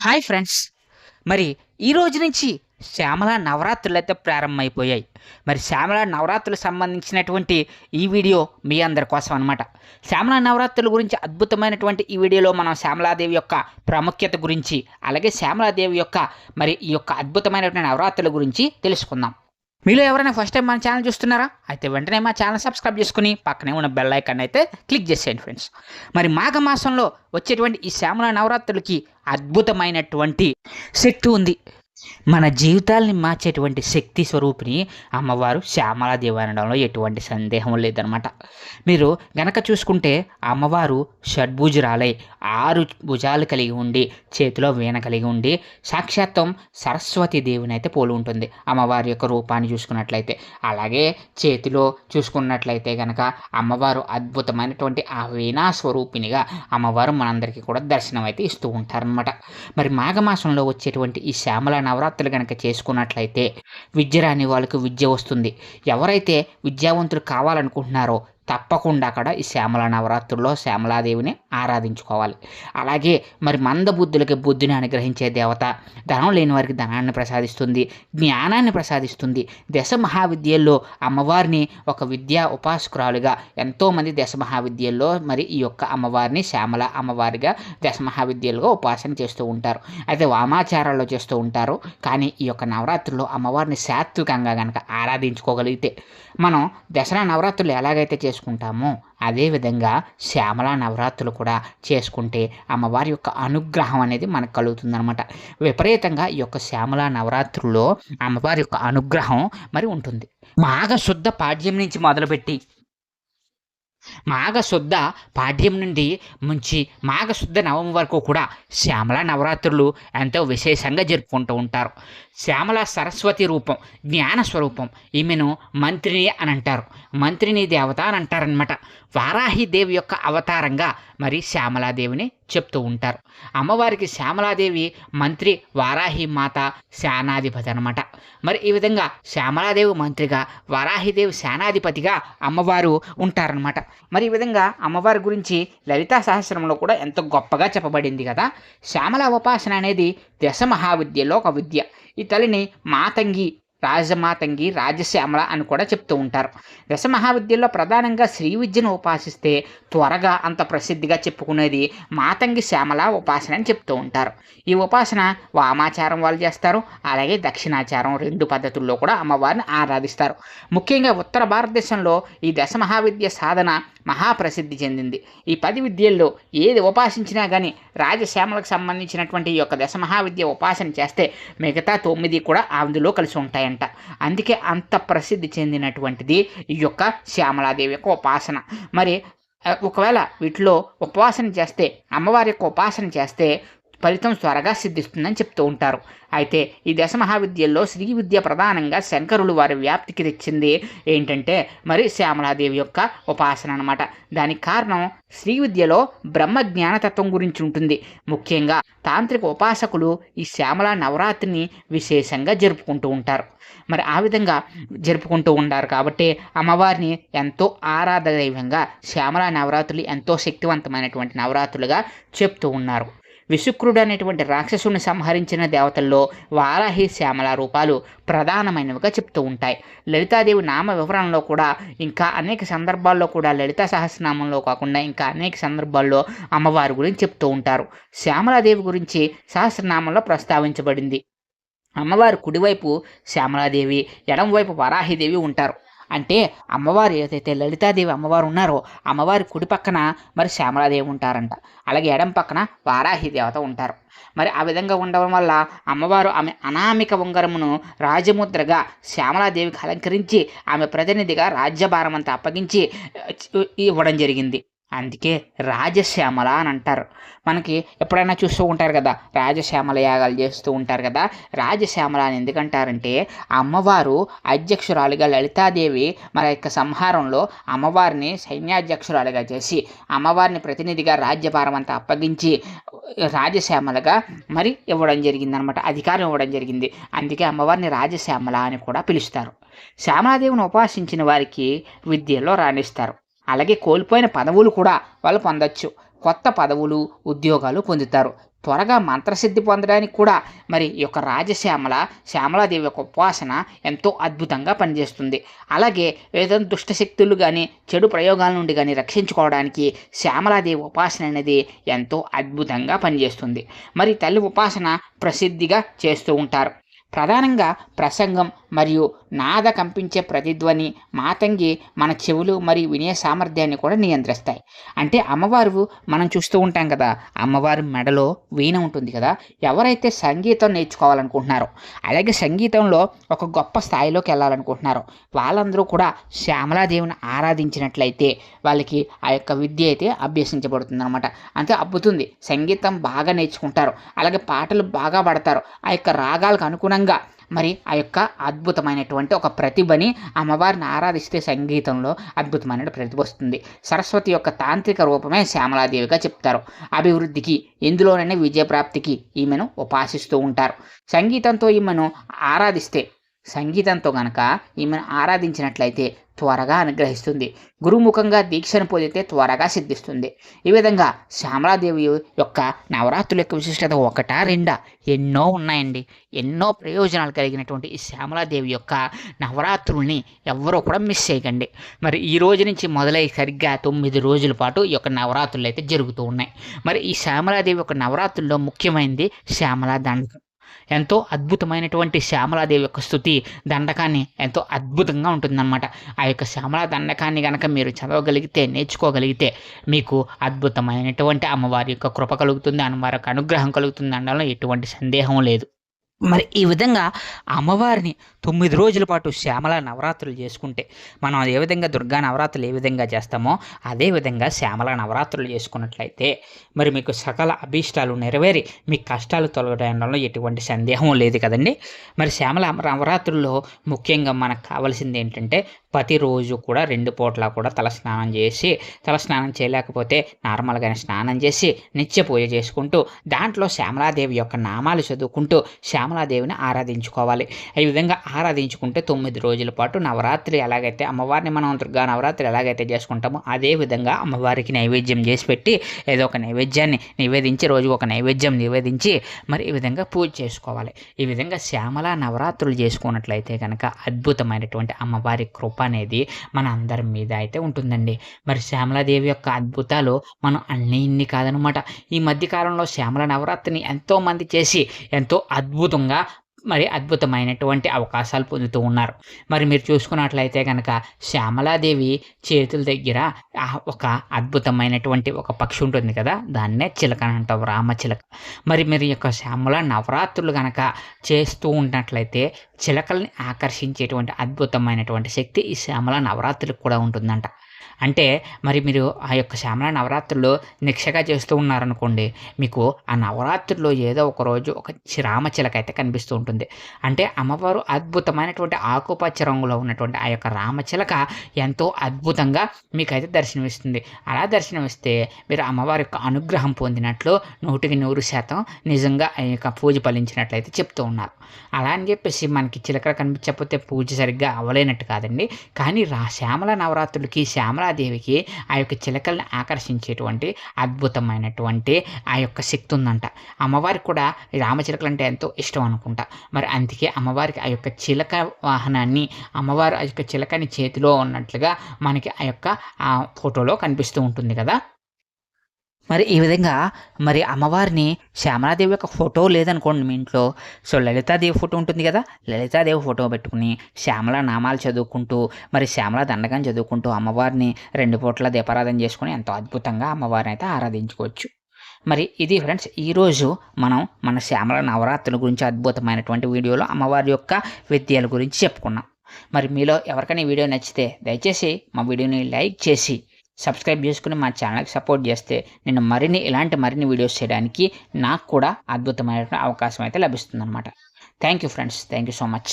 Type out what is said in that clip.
Hi friends. మరి ఈ రోజు నుంచి శ్యామల నవరాత్రులు అయితే ప్రారంభమైపోయాయి. మరి శ్యామల నవరాత్రులకు సంబంధించినటువంటి ఈ వీడియో మీ అందరి కోసం అనమాట. శ్యామల నవరాత్రుల గురించి అద్భుతమైనటువంటి ఈ వీడియోలో మనం శ్యామలాదేవి యొక్క ప్రాముఖ్యత గురించి, అలాగే శ్యామలాదేవి యొక్క ఈ యొక్క అద్భుతమైనటువంటి నవరాత్రుల గురించి తెలుసుకుందాం. మీలో ఎవరైనా ఫస్ట్ టైం మన ఛానల్ చూస్తున్నారా? అయితే వెంటనే మా ఛానల్ సబ్స్క్రైబ్ చేసుకుని పక్కనే ఉన్న బెల్ ఐకాన్ అయితే క్లిక్ చేసేయండి ఫ్రెండ్స్. మరి మాఘమాసంలో వచ్చేటువంటి ఈ శ్యామల నవరాత్రులకి అద్భుతమైనటువంటి శక్తి ఉంది. మన జీవితాల్ని మార్చేటువంటి శక్తి స్వరూపిణి అమ్మవారు శ్యామలాదేవి అనడంలో ఎటువంటి సందేహం లేదనమాట. మీరు గనక చూసుకుంటే అమ్మవారు షడ్భుజురాలై 6 భుజాలు కలిగి ఉండి, చేతిలో వీణ కలిగి ఉండి, సాక్షాత్తం సరస్వతి దేవిని అయితే పోలి ఉంటుంది అమ్మవారి యొక్క రూపాన్ని చూసుకున్నట్లయితే. అలాగే చేతిలో చూసుకున్నట్లయితే గనక అమ్మవారు అద్భుతమైనటువంటి ఆ వీణా స్వరూపిణిగా అమ్మవారు మనందరికీ కూడా దర్శనం అయితే ఇస్తూ ఉంటారనమాట. మరి మాఘమాసంలో వచ్చేటువంటి ఈ శ్యామల నవరాత్రులు కనుక చేసుకున్నట్లయితే విద్య రాని వాళ్ళకు విద్య వస్తుంది. ఎవరైతే విద్యావంతులు కావాలనుకుంటున్నారో తప్పకుండా అక్కడ ఈ శ్యామల నవరాత్రుల్లో శ్యామలాదేవిని ఆరాధించుకోవాలి. అలాగే మరి మందబుద్ధులకి బుద్ధిని అనుగ్రహించే దేవత, ధనం లేని వారికి ధనాన్ని ప్రసాదిస్తుంది, జ్ఞానాన్ని ప్రసాదిస్తుంది. దశ మహావిద్యల్లో అమ్మవారిని ఒక విద్యా ఉపాసకురాలుగా ఎంతోమంది దశ మహావిద్యల్లో మరి ఈ యొక్క అమ్మవారిని శ్యామల అమ్మవారిగా దశ మహావిద్యలుగా ఉపాసన చేస్తూ ఉంటారు. అయితే వామాచారాల్లో చేస్తూ ఉంటారు. కానీ ఈ యొక్క నవరాత్రుల్లో అమ్మవారిని సాత్వికంగా కనుక ఆరాధించుకోగలిగితే మనం దసరా నవరాత్రులు ఎలాగైతే చేసుకుంటామో అదేవిధంగా శ్యామల నవరాత్రులు కూడా చేసుకుంటే అమ్మవారి యొక్క అనుగ్రహం అనేది మనకు కలుగుతుందన్నమాట. విపరీతంగా ఈ యొక్క శ్యామల నవరాత్రుల్లో అమ్మవారి యొక్క అనుగ్రహం మరి ఉంటుంది. మాఘశుద్ధ పాడ్యం నుంచి మొదలుపెట్టి మాఘశుద్ధ పాడ్యం నుండి ముంచి మాఘశుద్ధ నవమి వరకు కూడా శ్యామల నవరాత్రులు ఎంతో విశేషంగా జరుపుకుంటూ ఉంటారు. శ్యామల సరస్వతి రూపం, జ్ఞాన స్వరూపం. ఈమెను మంత్రిని అని అంటారు, మంత్రిని దేవత అని అంటారనమాట. వారాహిదేవి యొక్క అవతారంగా మరి శ్యామలాదేవిని చెప్తూ ఉంటారు. అమ్మవారికి శ్యామలాదేవి మంత్రి, వారాహి మాత సేనాధిపతి అనమాట. మరి ఈ విధంగా శ్యామలాదేవి మంత్రిగా, వారాహిదేవి సేనాధిపతిగా అమ్మవారు ఉంటారనమాట. మరి ఈ విధంగా అమ్మవారి గురించి లలితా సహస్రంలో కూడా ఎంతో గొప్పగా చెప్పబడింది కదా. శ్యామల ఉపాసన అనేది దశ మహావిద్యలో ఒక విద్య. ఈ తల్లిని మాతంగి, రాజమాతంగి, రాజశ్యామల అని కూడా చెప్తూ ఉంటారు. దశ మహావిద్యల్లో ప్రధానంగా శ్రీ విద్యను ఉపాసిస్తే త్వరగా అంత ప్రసిద్ధిగా చెప్పుకునేది మాతంగి శ్యామల ఉపాసన అని చెప్తూ ఉంటారు. ఈ ఉపాసన వామాచారం వాళ్ళు చేస్తారు, అలాగే దక్షిణాచారం 2 పద్ధతుల్లో కూడా అమ్మవారిని ఆరాధిస్తారు. ముఖ్యంగా ఉత్తర భారతదేశంలో ఈ దశ మహావిద్య సాధన మహాప్రసిద్ధి చెందింది. ఈ 10 విద్యల్లో ఏది ఉపాసించినా కానీ రాజశ్యామలకు సంబంధించినటువంటి ఈ యొక్క దశ మహావిద్య ఉపాసన చేస్తే మిగతా 9 కూడా అందులో కలిసి ఉంటాయంట. అందుకే అంత ప్రసిద్ధి చెందినటువంటిది ఈ యొక్క శ్యామలాదేవి యొక్క ఉపాసన. మరి ఒకవేళ వీటిలో ఉపవాసన చేస్తే, అమ్మవారి యొక్క ఉపాసన చేస్తే ఫలితం త్వరగా సిద్ధిస్తుందని చెప్తూ ఉంటారు. అయితే ఈ దశ మహావిద్యల్లో శ్రీ విద్య ప్రధానంగా శంకరులు వారి వ్యాప్తికి తెచ్చింది ఏంటంటే మరి శ్యామలాదేవి యొక్క ఉపాసన అనమాట. దానికి కారణం శ్రీ విద్యలో బ్రహ్మ జ్ఞానతత్వం గురించి ఉంటుంది. ముఖ్యంగా తాంత్రిక ఉపాసకులు ఈ శ్యామల నవరాత్రిని విశేషంగా జరుపుకుంటూ ఉంటారు. మరి ఆ విధంగా జరుపుకుంటూ ఉంటారు కాబట్టి అమ్మవారిని ఎంతో ఆరాధదైవంగా శ్యామల నవరాత్రులు ఎంతో శక్తివంతమైనటువంటి నవరాత్రులుగా చెప్తూ ఉన్నారు. విశుక్రుడు అనేటువంటి రాక్షసుని సంహరించిన దేవతల్లో వారాహి శ్యామల రూపాలు ప్రధానమైనవిగా చెప్తూ ఉంటాయి. లలితాదేవి నామ వివరణలో కూడా ఇంకా అనేక సందర్భాల్లో కూడా లలితా సహస్రనామంలో కాకుండా ఇంకా అనేక సందర్భాల్లో అమ్మవారి గురించి చెప్తూ ఉంటారు. శ్యామలాదేవి గురించి సహస్రనామంలో ప్రస్తావించబడింది. అమ్మవారి కుడివైపు శ్యామలాదేవి, ఎడంవైపు వారాహిదేవి ఉంటారు. అంటే అమ్మవారు ఏదైతే లలితాదేవి అమ్మవారు ఉన్నారో అమ్మవారి కుడి పక్కన మరి శ్యామలాదేవి ఉంటారంట, అలాగే ఎడం పక్కన వారాహి దేవత ఉంటారు. మరి ఆ విధంగా ఉండడం వల్ల అమ్మవారు ఆమె అనామిక ఉంగరమును రాజముద్రగా శ్యామలాదేవికి అలంకరించి ఆమె ప్రతినిధిగా రాజ్యభారం అంతా అప్పగించి ఇవ్వడం జరిగింది. అందుకే రాజశ్యామల అని అంటారు. మనకి ఎప్పుడైనా చూస్తూ ఉంటారు కదా, రాజశ్యామల యాగాలు చేస్తూ ఉంటారు కదా. రాజశ్యామల అని ఎందుకంటారంటే అమ్మవారు అధ్యక్షురాలిగా లలితాదేవి మరి యొక్క సంహారంలో అమ్మవారిని సైన్యాధ్యక్షురాలిగా చేసి అమ్మవారిని ప్రతినిధిగా రాజ్యభారం అంతా అప్పగించి రాజశ్యామలగా మరి ఇవ్వడం జరిగిందనమాట, అధికారం ఇవ్వడం జరిగింది. అందుకే అమ్మవారిని రాజశ్యామల అని కూడా పిలుస్తారు. శ్యామలాదేవిని ఉపాసించిన వారికి విద్యలో రాణిస్తారు. అలాగే కోల్పోయిన పదవులు కూడా వాళ్ళు పొందొచ్చు. కొత్త పదవులు, ఉద్యోగాలు పొందుతారు. త్వరగా మంత్రసిద్ధి పొందడానికి కూడా మరి ఈ యొక్క శ్యామలాదేవి యొక్క ఉపాసన ఎంతో అద్భుతంగా పనిచేస్తుంది. అలాగే ఏదైనా దుష్టశక్తులు కానీ చెడు ప్రయోగాల నుండి కానీ రక్షించుకోవడానికి శ్యామలాదేవి ఉపాసన అనేది ఎంతో అద్భుతంగా పనిచేస్తుంది. మరి తల్లి ఉపాసన ప్రసిద్ధిగా చేస్తూ ఉంటారు. ప్రధానంగా ప్రసంగం మరియు నాద కంపించే ప్రతిధ్వని మాతంగి మన చెవులు మరియు వినే సామర్థ్యాన్ని కూడా నియంత్రిస్తాయి. అంటే అమ్మవారు మనం చూస్తూ ఉంటాం కదా, అమ్మవారి మెడలో వీణ ఉంటుంది కదా. ఎవరైతే సంగీతం నేర్చుకోవాలనుకుంటున్నారో, అలాగే సంగీతంలో ఒక గొప్ప స్థాయిలోకి వెళ్ళాలనుకుంటున్నారో వాళ్ళందరూ కూడా శ్యామలాదేవిని ఆరాధించినట్లయితే వాళ్ళకి ఆ యొక్క విద్య అయితే అభ్యసించబడుతుంది అనమాట. అంతే అబ్బుతుంది, సంగీతం బాగా నేర్చుకుంటారు, అలాగే పాటలు బాగా పాడతారు. ఆ యొక్క రాగాలకు అనుగుణంగా మరి ఆ యొక్క అద్భుతమైనటువంటి ఒక ప్రతిభని అమ్మవారిని ఆరాధిస్తే సంగీతంలో అద్భుతమైన ప్రతిభ వస్తుంది. సరస్వతి యొక్క తాంత్రిక రూపమే శ్యామలాదేవిగా చెప్తారు. అభివృద్ధికి, ఎందులోనైనా విజయప్రాప్తికి ఈమెను ఉపాసిస్తూ ఉంటారు. సంగీతంతో గనక ఈమెను ఆరాధించినట్లయితే త్వరగా అనుగ్రహిస్తుంది. గురుముఖంగా దీక్షను పొందితే త్వరగా సిద్ధిస్తుంది. ఈ విధంగా శ్యామలాదేవి యొక్క నవరాత్రుల యొక్క విశిష్టత ఒకటా రెండా, ఎన్నో ఉన్నాయండి. ఎన్నో ప్రయోజనాలు కలిగినటువంటి ఈ శ్యామలాదేవి యొక్క నవరాత్రుల్ని ఎవ్వరూ కూడా మిస్ చేయకండి. మరి ఈ రోజు నుంచి మొదలై సరిగ్గా 9 రోజుల పాటు ఈ యొక్క నవరాత్రులు అయితే జరుగుతూ ఉన్నాయి. మరి ఈ శ్యామలాదేవి యొక్క నవరాత్రుల్లో ముఖ్యమైనది శ్యామలా దండకం. ఎంతో అద్భుతమైనటువంటి శ్యామలాదేవి యొక్క స్తుతి దండకాన్ని ఎంతో అద్భుతంగా ఉంటుందన్నమాట. ఆ యొక్క శ్యామలా దండకాన్ని కనుక మీరు చదవగలిగితే, నేర్చుకోగలిగితే మీకు అద్భుతమైనటువంటి అమ్మవారి యొక్క కృప కలుగుతుంది, అమ్మవారి యొక్క అనుగ్రహం కలుగుతుంది అనడంలో ఎటువంటి సందేహం లేదు. మరి ఈ విధంగా అమ్మవారిని 9 రోజుల పాటు శ్యామల నవరాత్రులు చేసుకుంటే, మనం ఏ విధంగా దుర్గా నవరాత్రులు ఏ విధంగా చేస్తామో అదేవిధంగా శ్యామల నవరాత్రులు చేసుకున్నట్లయితే మరి మీకు సకల అభీష్టాలు నెరవేరి మీ కష్టాలు తొలగడంలో ఎటువంటి సందేహం లేదు కదండి. మరి శ్యామల నవరాత్రుల్లో ముఖ్యంగా మనకు కావాల్సింది ఏంటంటే ప్రతిరోజు కూడా 2 పూట్ల కూడా తలస్నానం చేయలేకపోతే నార్మల్గానే స్నానం చేసి నిత్య పూజ చేసుకుంటూ దాంట్లో శ్యామలాదేవి యొక్క నామాలు చదువుకుంటూ శ్యామలాదేవిని ఆరాధించుకోవాలి. ఈ విధంగా ఆరాధించుకుంటే 9 రోజుల పాటు నవరాత్రి ఎలాగైతే అమ్మవారిని మనం దుర్గా నవరాత్రి ఎలాగైతే చేసుకుంటామో అదే విధంగా అమ్మవారికి నైవేద్యం చేసి పెట్టి ఏదో ఒక నైవేద్యాన్ని నివేదించి, రోజు ఒక నైవేద్యం నివేదించి మరి ఈ విధంగా పూజ చేసుకోవాలి. ఈ విధంగా శ్యామల నవరాత్రులు చేసుకున్నట్లయితే కనుక అద్భుతమైనటువంటి అమ్మవారి కృప అనేది మన అందరి మీద అయితే ఉంటుందండి. మరి శ్యామలాదేవి యొక్క అద్భుతాలు మనం ఇన్ని కాదనమాట. ఈ మధ్యకాలంలో శ్యామల నవరాత్రిని ఎంతోమంది చేసి ఎంతో అద్భుతమైనటువంటి అవకాశాలు పొందుతూ ఉన్నారు. మరి మీరు చూసుకున్నట్లయితే కనుక శ్యామలాదేవి చేతుల దగ్గర ఒక అద్భుతమైనటువంటి ఒక పక్షి ఉంటుంది కదా, దాన్నే చిలక అని అంటాం, రామచిలక. మరి మీరు యొక్క శ్యామల నవరాత్రులు కనుక చేస్తూ ఉన్నట్లయితే చిలకల్ని ఆకర్షించేటువంటి అద్భుతమైనటువంటి శక్తి ఈ శ్యామల నవరాత్రులకు కూడా ఉంటుందంట. అంటే మరి మీరు ఆ యొక్క శ్యామల నవరాత్రుల్లో నిక్షగా చేస్తూ ఉన్నారనుకోండి, మీకు ఆ నవరాత్రుల్లో ఏదో ఒక రోజు ఒక రామచిలక అయితే కనిపిస్తూ ఉంటుంది. అంటే అమ్మవారు అద్భుతమైనటువంటి ఆకుపచ్చ రంగులో ఉన్నటువంటి ఆ యొక్క రామచిలక ఎంతో అద్భుతంగా మీకైతే దర్శనమిస్తుంది. అలా దర్శనమిస్తే మీరు అమ్మవారి యొక్క అనుగ్రహం పొందినట్లు 100% నిజంగా ఆ యొక్క పూజ ఫలించినట్లయితే చెప్తూ ఉన్నారు. అలా అని చెప్పేసి మనకి చిలకలు కనిపించకపోతే పూజ సరిగ్గా అవ్వలేనట్టు కాదండి. కానీ శ్యామల నవరాత్రులకి శ్యామలాదేవికి ఆ యొక్క చిలకల్ని ఆకర్షించేటువంటి అద్భుతమైనటువంటి ఆ యొక్క శక్తి ఉందంట. అమ్మవారికి కూడా రామచిలకలు అంటే ఎంతో ఇష్టం అనుకుంటా. మరి అందుకే అమ్మవారికి ఆ యొక్క చిలక వాహనాన్ని, అమ్మవారు ఆ యొక్క చిలకని చేతిలో ఉన్నట్లుగా మనకి ఆ యొక్క ఫోటోలో కనిపిస్తూ ఉంటుంది కదా. మరి ఈ విధంగా మరి అమ్మవారిని శ్యామలాదేవి యొక్క ఫోటో లేదనుకోండి మీ ఇంట్లో, సో లలితాదేవి ఫోటో ఉంటుంది కదా, లలితాదేవి ఫోటో పెట్టుకుని శ్యామల నామాలు చదువుకుంటూ మరి శ్యామల దండకం చదువుకుంటూ అమ్మవారిని 2 పూట్ల దీపారాధన చేసుకుని ఎంతో అద్భుతంగా అమ్మవారిని అయితే ఆరాధించుకోవచ్చు. మరి ఇది ఫ్రెండ్స్, ఈరోజు మనం మన శ్యామల నవరాత్రుల గురించి అద్భుతమైనటువంటి వీడియోలో అమ్మవారి యొక్క విద్యల గురించి చెప్పుకున్నాం. మరి మీలో ఎవరికైనా వీడియో నచ్చితే దయచేసి మా వీడియోని లైక్ చేసి సబ్స్క్రైబ్ చేసుకుని మా ఛానల్కి సపోర్ట్ చేస్తే నేను ఇలాంటి మరిన్ని వీడియోస్ చేయడానికి నాకు కూడా అద్భుతమైన అవకాశం అయితే లభిస్తుంది అనమాట. Thank you friends, thank you so much.